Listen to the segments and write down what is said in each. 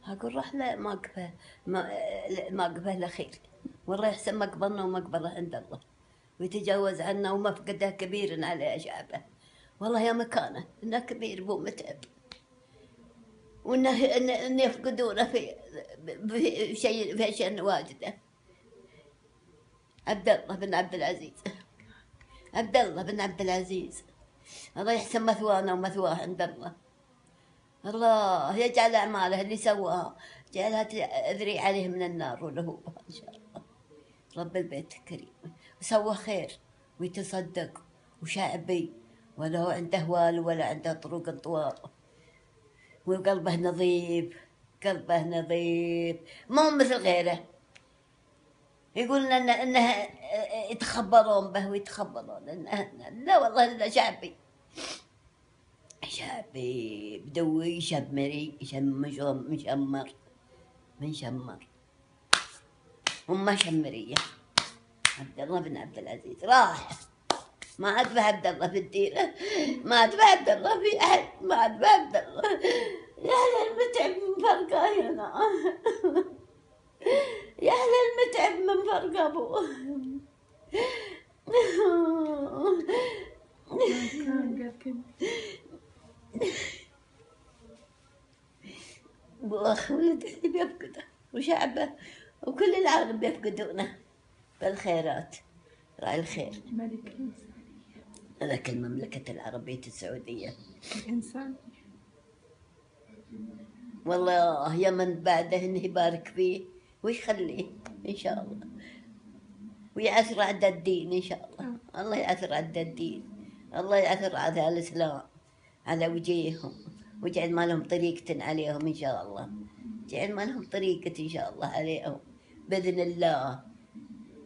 أقول راح لا مقبه مقبه الأخير، والله يحسن مقبرنا ومقبره عند الله، ويتجاوز عنا ومفقده كبير على شعبه. والله يا مكانه إنه كبير بو متعب، وإنه إن يفقدونه في شيء في أشياء واجدة. عبد الله بن عبد العزيز، عبد الله بن عبد العزيز، الله يحسن مثوانا ومثواه عند الله. الله يجعل أعماله اللي سواها جعلها تذري عليه من النار ولهوبها إن شاء الله. رب البيت الكريم وسوى خير ويتصدق وشعبي، ولا هو عنده وال ولا عنده طرق طوال، وقلبه نظيف، قلبه نظيف مو مثل غيره. يقولون انه يتخبرون به ويتخبرون إنه لا والله إلا شعبي، شعبي بدوي شمري مشمر من شمر أمه شمرية. عبد الله بن عبد العزيز راح، ما عاد به عبد الله في الديرة، ما عاد به عبد الله في أحد، ما عاد به عبد الله. يا أهل المتعب من فرقه هنا، يا أهل المتعب من فرق أبوه. بأخ ولده اللي بيفقده وشعبه وكل العالم بيفقدونه بالخيرات. راعي الخير لك المملكة العربية السعودية. الإنسان والله يا من بعده إنه يبارك فيه ويخليه إن شاء الله، ويعثر عد الدين إن شاء الله. الله يعثر عد الدين، الله يعثر على الإسلام على وجيههم، ويجعل ما لهم طريقة عليهم إن شاء الله، جعل ما لهم طريقة إن شاء الله عليهم بإذن الله.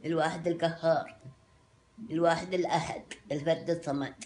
الواحد القهار، الواحد الأحد، الفرد الصمد.